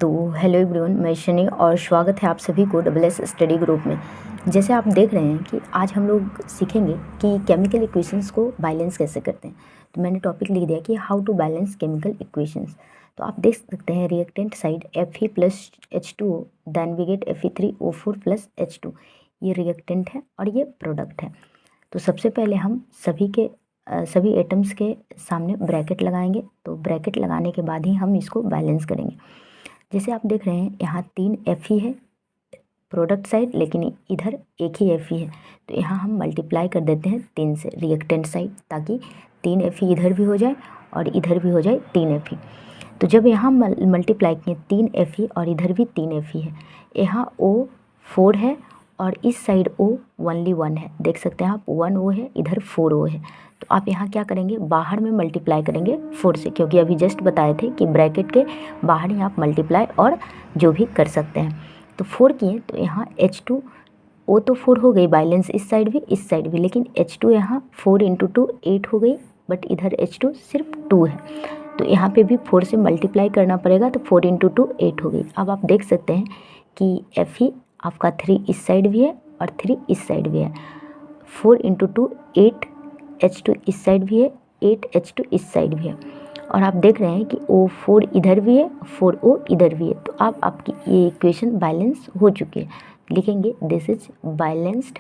तो hello everyone, मैं शनि और स्वागत है आप सभी को डबल एस स्टडी ग्रुप में। जैसे आप देख रहे हैं कि आज हम लोग सीखेंगे कि केमिकल इक्वेशंस को बैलेंस कैसे करते हैं। तो मैंने टॉपिक लिख दिया कि how to balance chemical equations. तो आप देख सकते हैं reactant side Fe plus H2O then we get Fe3O4 plus H2। ये रिएक्टेंट है और ये प्रोडक्ट है। तो सबसे पहले हम सभी एटम्स के सामने ब्रैकेट लगाएंगे। तो ब्रैकेट लगाने के बाद ही हम इसको बैलेंस करेंगे। जैसे आप देख रहे हैं यहाँ 3 Fe है प्रोडक्ट साइड, लेकिन इधर एक ही Fe है। तो यहाँ हम मल्टीप्लाई कर देते हैं 3 से रिएक्टेंट साइड, ताकि 3 Fe इधर भी हो जाए और इधर भी हो जाए 3 Fe। तो जब यहाँ मल्टीप्लाई किए 3 Fe और इधर भी 3 Fe है, यहाँ O 4 है और इस साइड O ओनली 1 है। देख सकते हैं आप 1 O है, इधर 4 O है। तो आप यहाँ क्या करेंगे, बाहर में मल्टीप्लाई करेंगे 4 से, क्योंकि अभी जस्ट बताए थे कि ब्रैकेट के बाहर ही आप मल्टीप्लाई और जो भी कर सकते हैं। तो 4 किए तो यहाँ H2O तो 4 हो गई बैलेंस, इस साइड भी, लेकिन H2 यहाँ 4 × 2 8 हो गई, बट इधर H2 सिर्फ 2 है। तो यहाँ पे भी 4 से मल्टीप्लाई करना पड़ेगा, तो 4 × 2 8 हो गई। अब आप देख सकते हैं कि Fe आपका 3 इस साइड भी है और 3 इस साइड भी है। 4 × 2 8, H2 इस साइड भी है, 8 H2 इस साइड भी है। और आप देख रहे हैं कि O4 इधर भी है, 4O इधर भी है। तो अब आपकी ये इक्वेशन बैलेंस हो चुकी है। लिखेंगे दिस इज बैलेंस्ड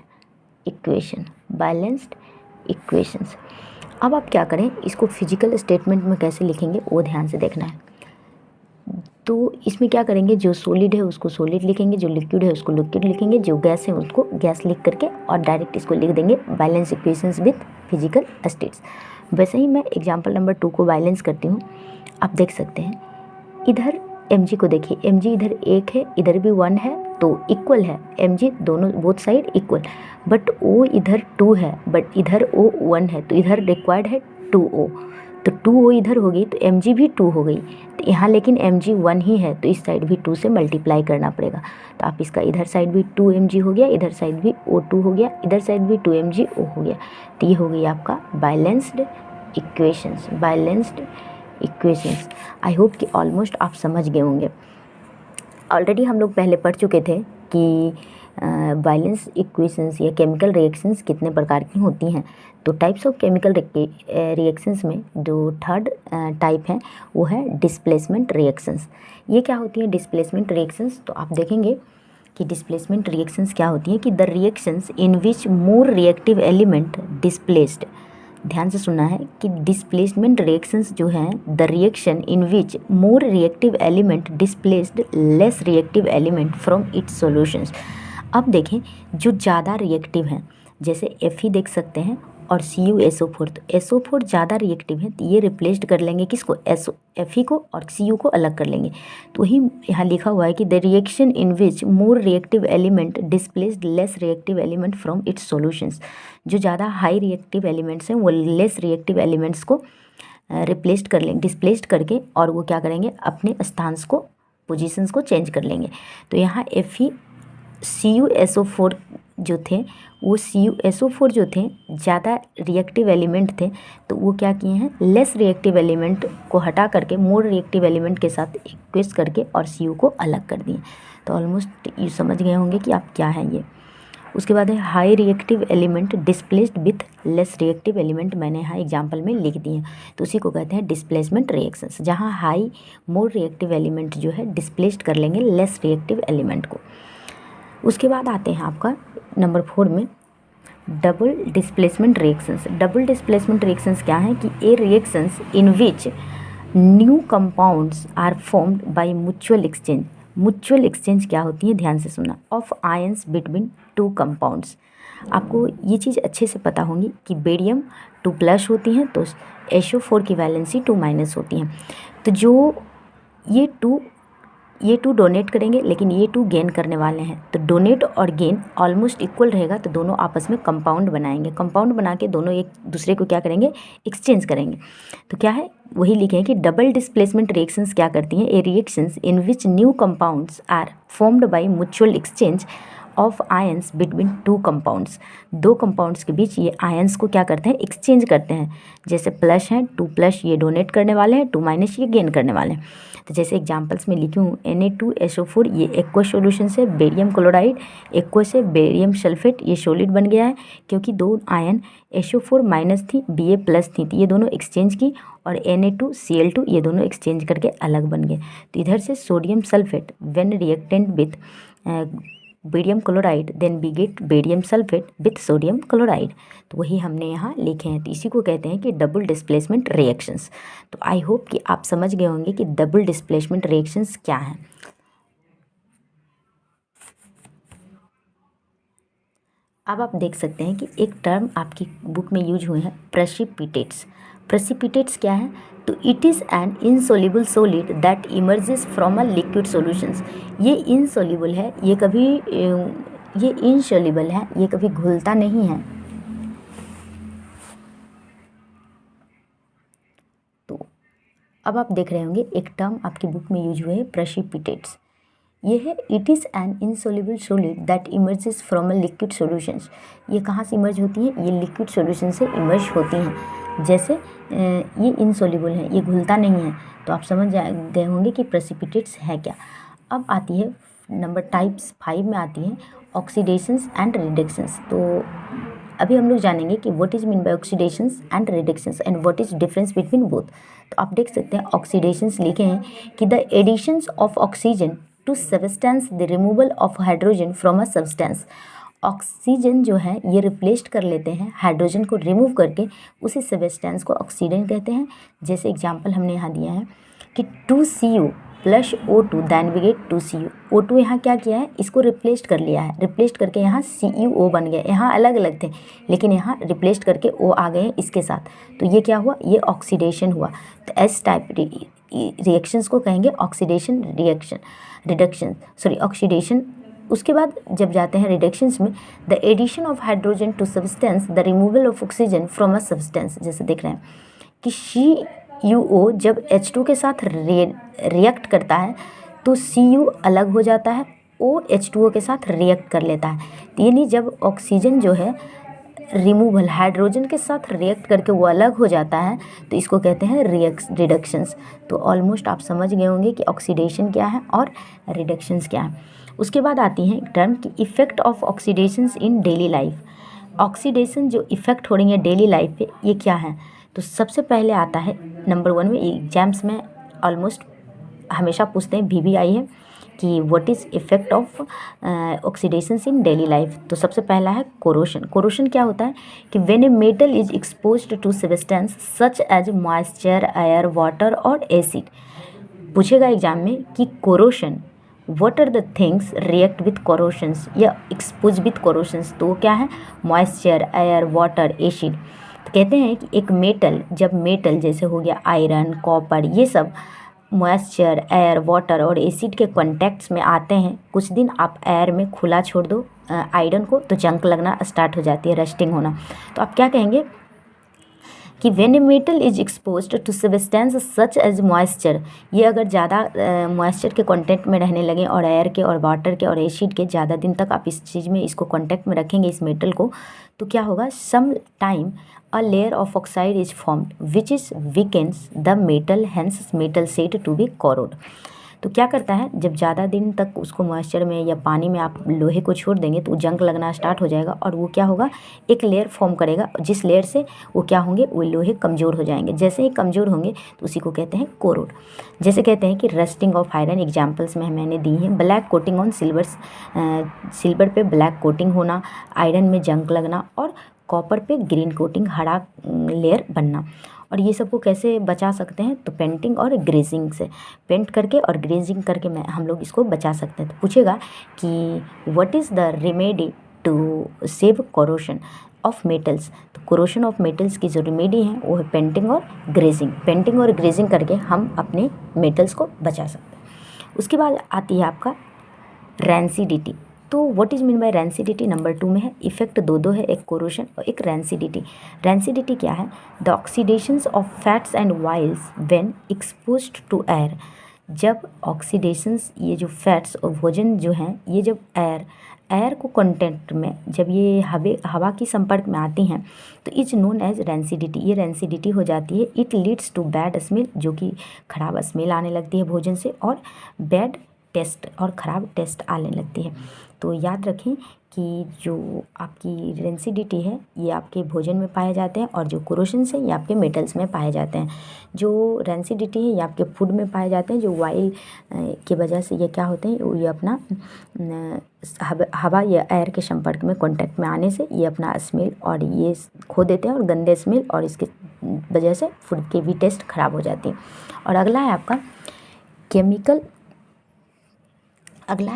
इक्वेशंस। अब आप क्या करें, इसको फिजिकल स्टेटमेंट में कैसे लिखेंगे वो ध्यान से देखना है। तो इसमें क्या करेंगे, जो सॉलिड है उसको सॉलिड लिखेंगे, जो लिक्विड है उसको लिक्विड लिखेंगे, जो गैस है उसको गैस लिख करके और डायरेक्ट इसको लिख देंगे balance equations with physical states. वैसे ही मैं एग्जांपल नंबर 2 को बैलेंस करती हूँ। आप देख सकते हैं इधर Mg को देखिए, Mg इधर 1 है, इधर भी 1 है, तो इक्वल है Mg, दोनों both side equal. But O इधर 2 है, बट इधर O 1 है, तो इधर रिक्वायर्ड है 2O। तो 2O इधर हो गई तो Mg भी 2 हो गई। तो यहाँ लेकिन Mg 1 ही है, तो इस साइड भी 2 से मल्टीप्लाई करना पड़ेगा। तो आप इसका इधर साइड भी 2Mg हो गया, इधर साइड भी O2 हो गया, इधर साइड भी 2MgO हो गया। तो ये हो गई आपका बैलेंस्ड इक्वेशंस। आई होप कि ऑलमोस्ट आप समझ गए होंगे। ऑलरेडी हम लोग पहले पढ़ चुके थे कि बैलेंस इक्वेशंस या केमिकल रिएक्शंस कितने प्रकार की होती हैं। तो टाइप्स ऑफ केमिकल रिएक्शंस में जो थर्ड टाइप है वो है डिस्प्लेसमेंट रिएक्शंस। ये क्या होती है डिस्प्लेसमेंट रिएक्शंस? तो आप देखेंगे कि डिस्प्लेसमेंट रिएक्शंस क्या होती है कि the reactions in which more reactive element displaced. ध्यान से सुनना है कि डिस्प्लेसमेंट रिएक्शंस जो हैं, the reaction in which more reactive element displaced less reactive element from its solutions. अब देखें जो ज़्यादा रिएक्टिव हैं, जैसे Fe देख सकते हैं और CuSO4। तो SO4 ज़्यादा रिएक्टिव है, तो ये रिप्लेस्ड कर लेंगे किसको, Fe को, और Cu को अलग कर लेंगे। तो वही यहाँ लिखा हुआ है कि the reaction in which more reactive element displaced less reactive element from its solutions. जो ज़्यादा हाई रिएक्टिव एलिमेंट्स हैं वो लेस रिएक्टिव एलिमेंट्स को रिप्लेस्ड कर लेंगे, डिस्प्लेस्ड करके, और वो क्या करेंगे, अपने स्थान को, पोजीशंस को चेंज कर लेंगे। तो यहाँ CuSO4 जो थे, वो CuSO4 जो थे ज़्यादा रिएक्टिव एलिमेंट थे, तो वो क्या किए हैं, लेस रिएक्टिव एलिमेंट को हटा करके मोर रिएक्टिव एलिमेंट के साथ इक्वेस्ट करके और Cu को अलग कर दिए। तो ऑलमोस्ट ये समझ गए होंगे कि आप क्या है ये। उसके बाद है high reactive element displaced with less reactive element. मैंने यहाँ एग्जाम्पल में लिख दिए, तो उसी को कहते हैं डिस्प्लेसमेंट रिएक्शंस, जहाँ हाई मोर रिएक्टिव एलिमेंट जो है डिस्प्लेस्ड कर लेंगे लेस रिएक्टिव एलिमेंट को। उसके बाद आते हैं आपका नंबर 4 में double displacement reactions. Double displacement reactions क्या है कि a reactions in which new compounds are formed by mutual exchange. Mutual exchange क्या होती है, ध्यान से सुनना, ऑफ आयंस बिटवीन 2 कंपाउंड्स। आपको ये चीज़ अच्छे से पता होंगी कि बेरियम 2+ होती हैं, तो SO4 की वैलेंसी 2- होती हैं। तो जो ये टू डोनेट करेंगे, लेकिन ये 2 गेन करने वाले हैं, तो डोनेट और गेन ऑलमोस्ट इक्वल रहेगा, तो दोनों आपस में कंपाउंड बनाएंगे। कंपाउंड बना के दोनों एक दूसरे को क्या करेंगे, एक्सचेंज करेंगे। तो क्या है, वही लिखे हैं कि डबल डिस्प्लेसमेंट रिएक्शंस क्या करती हैं, a reactions in which new compounds are formed by mutual exchange of ions between two compounds, दो कंपाउंड्स के बीच ये आयंस को क्या करते हैं, एक्सचेंज करते हैं। जैसे प्लस हैं, 2+ ये डोनेट करने वाले हैं, 2- ये गेन करने वाले हैं। तो जैसे एग्जांपल्स में लिखी हूँ Na2SO4 ये एक्वस सॉल्यूशन से बेरियम क्लोराइड, एक्वस से बेरियम सल्फेट ये सॉलिड बन गया है, क्योंकि दो आयन SO4- थी, Ba+ थी, तो ये दोनों एक्सचेंज की, और Na2Cl2 ये दोनों एक्सचेंज करके अलग बन गए। तो इधर से sodium sulphate when reactant with barium chloride then we get barium sulphate with sodium chloride. तो वही हमने यहाँ लिखे हैं। तो इसी को कहते हैं कि डबल डिस्प्लेसमेंट रिएक्शंस। तो आई होप कि आप समझ गए होंगे कि डबल डिस्प्लेसमेंट रिएक्शंस क्या हैं। अब आप देख सकते हैं कि एक टर्म आपकी बुक में यूज हुए हैं, प्रेसिपिटेट्स। प्रेसिपिटेट्स क्या है? तो it is an insoluble solid that emerges from a liquid solutions. ये इनसोल्यूबल है, ये इनसोल्यूबल है, ये कभी घुलता नहीं है। तो अब आप देख रहे होंगे एक टर्म आपकी बुक में यूज हुए है, प्रेसिपिटेट्स। ये है it is an insoluble solid that emerges from a liquid solutions. ये कहाँ से इमर्ज होती हैं? ये लिक्विड सॉल्यूशन से इमर्ज होती हैं। जैसे ये इनसोल्यूबल है, ये घुलता नहीं है। तो आप समझ गए होंगे कि प्रेसिपिटेट्स है क्या। अब आती है नंबर टाइप्स 5 में आती है ऑक्सीडेशंस एंड रिडक्शंस। तो अभी हम लोग जानेंगे कि what is mean by oxidations and reductions and what is difference between both. तो आप देख सकते हैं ऑक्सीडेशंस लिखे हैं कि the additions of oxygen to substance the removal of hydrogen from a substance. Oxygen जो है ये रिप्लेस्ड कर लेते हैं हाइड्रोजन को रिमूव करके, उसी सब्सटेंस को ऑक्सीडेंट कहते हैं। जैसे एग्जांपल हमने यहाँ दिया है कि 2Cu + O2 then we get 2Cu। O2 यहाँ क्या किया है? इसको रिप्लेस्ड कर लिया है, रिप्लेस्ड करके यहाँ CuO बन गया। यहाँ अलग अलग थे लेकिन यहाँ रिप्लेस्ड करके O आ गए इसके साथ। तो ये क्या हुआ? ये ऑक्सीडेशन हुआ। तो एस टाइप रिएक्शंस को कहेंगे ऑक्सीडेशन ऑक्सीडेशन। उसके बाद जब जाते हैं रिडक्शंस में, the addition of hydrogen to substance the removal of oxygen from a substance. जैसे देख रहे हैं कि CuO जब H2 के साथ रिएक्ट करता है तो Cu अलग हो जाता है, O H2O के साथ रिएक्ट कर लेता है। यानी जब ऑक्सीजन जो है रिमूवल हाइड्रोजन के साथ रिएक्ट करके वो अलग हो जाता है तो इसको कहते हैं रिडक्शंस। तो ऑलमोस्ट आप समझ गए होंगे कि ऑक्सीडेशन क्या है और रिडक्शंस क्या है। उसके बाद आती है टर्म की effect of oxidations in daily life. Oxidation जो इफ़ेक्ट हो रही है डेली लाइफ पे, ये क्या है? तो सबसे पहले आता है नंबर 1 में, एग्जाम्स में ऑलमोस्ट हमेशा पूछते हैं, भी आई है कि what is effect of oxidations in daily life. तो सबसे पहला है कोरोशन। कोरोशन क्या होता है कि when a metal is exposed to substance such as moisture, air, water और एसिड। पूछेगा एग्जाम में कि corrosion, what are the things react with corrosions या एक्सपोज विथ कोरोशंस। तो वो क्या है? Moisture, air, water, acid. तो कहते हैं कि एक मेटल, जब मेटल जैसे हो गया आयरन, कॉपर, ये सब मॉइस्चर, एयर, वाटर और एसिड के कॉन्टैक्ट्स में आते हैं, कुछ दिन आप एयर में खुला छोड़ दो आयरन को तो जंग लगना स्टार्ट हो जाती है, रस्टिंग होना। तो आप क्या कहेंगे कि when a metal is exposed to substance such as moisture, ये अगर ज़्यादा मॉइस्चर के कांटेक्ट में रहने लगे और एयर के और वाटर के और एसिड के, ज़्यादा दिन तक आप इस चीज़ में इसको कांटेक्ट में रखेंगे इस मेटल को, तो क्या होगा? Some time a layer of oxide is formed which is weakens the metal, hence metal said to be corroded. तो क्या करता है, जब ज़्यादा दिन तक उसको मॉइस्चर में या पानी में आप लोहे को छोड़ देंगे तो जंग लगना स्टार्ट हो जाएगा और वो क्या होगा? एक लेयर फॉर्म करेगा, जिस लेयर से वो क्या होंगे? वो लोहे कमज़ोर हो जाएंगे। जैसे ही कमज़ोर होंगे तो उसी को कहते हैं कोरोड। जैसे कहते हैं कि रस्टिंग ऑफ आयरन, एग्जाम्पल्स में मैंने दी हैं, black coating on silver, silver पे ब्लैक कोटिंग होना, आयरन में जंग लगना, और कॉपर पे ग्रीन कोटिंग, हरा लेयर बनना। और ये सबको कैसे बचा सकते हैं? तो पेंटिंग और ग्रेजिंग से, पेंट करके और ग्रेजिंग करके हम लोग इसको बचा सकते हैं। तो पूछेगा कि what is the remedy to save corrosion of metals. तो कोरोशन ऑफ मेटल्स की जो रेमेडी है वो है पेंटिंग और ग्रेजिंग। पेंटिंग और ग्रेजिंग करके हम अपने मेटल्स को बचा सकते हैं। उसके बाद आती है आपका रैंसिडिटी। तो what is mean bye rancidity? Number 2 में है। इफेक्ट दो है, एक कोरोशन और एक रैंसिडिटी। रैंसिडिटी क्या है? The oxidations of fats and oils when exposed to air. जब ऑक्सीडेशंस, ये जो फैट्स और भोजन जो हैं, ये जब एयर को कंटेंट में जब ये हवा की संपर्क में आती हैं तो इज नोन एज रेंसिडिटी, ये रेंसिडिटी हो जाती है। It leads to bad smell, जो कि खराब स्मेल आने लगती है भोजन से, और बैड टेस्ट, और ख़राब टेस्ट आने लगती है। तो याद रखें कि जो आपकी रेंसिडिटी है ये आपके भोजन में पाए जाते हैं, और जो कोरोशंस है ये आपके मेटल्स में पाए जाते हैं। जो रेंसिडिटी है ये आपके फूड में पाए जाते हैं, जो वाइल की वजह से ये क्या होते हैं, ये अपना हवा या एयर के संपर्क में कांटेक्ट में आने से ये अपना स्मेल और ये खो देते हैं, और गंदे स्मेल और इसके वजह से फूड की भी टेस्ट ख़राब हो जाती है। और अगला है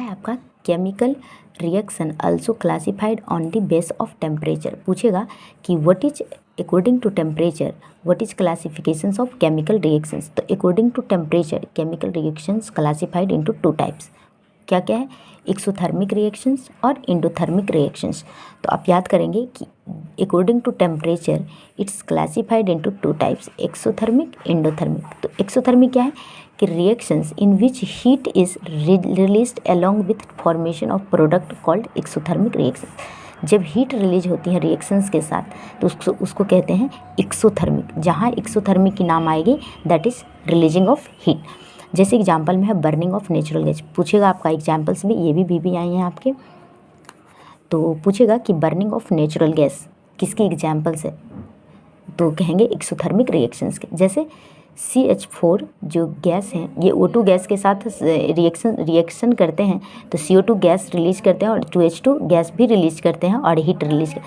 आपका chemical reaction also classified on the basis of temperature. पूछेगा कि what is according to temperature what is classifications of chemical reactions. तो according to temperature chemical reactions classified into 2 types. क्या क्या है, एक्सोथर्मिक रिएक्शंस और इंडोथर्मिक रिएक्शंस। तो आप याद करेंगे कि according to temperature it's classified into 2 types, exothermic, endothermic. तो एक्सोथर्मिक क्या है कि reactions in which heat is released along with formation of product called exothermic reaction. जब हीट रिलीज होती है रिएक्शंस के साथ तो उसको कहते हैं एक्सोथर्मिक। जहाँ एक्सोथर्मिक की नाम आएगी that is releasing of heat. जैसे एग्जाम्पल में है बर्निंग ऑफ नेचुरल गैस। पूछेगा आपका एग्जाम्पल्स भी, ये भी आई हैं आपके। तो पूछेगा कि बर्निंग ऑफ नेचुरल गैस किसकी एग्जाम्पल्स है, तो कहेंगे एक्सोथर्मिक रिएक्शंस के। जैसे CH4 जो गैस हैं ये O2 गैस के साथ रिएक्शन करते हैं तो CO2 गैस रिलीज करते हैं और 2H2 गैस भी रिलीज करते हैं और हीट रिलीज करते हैं।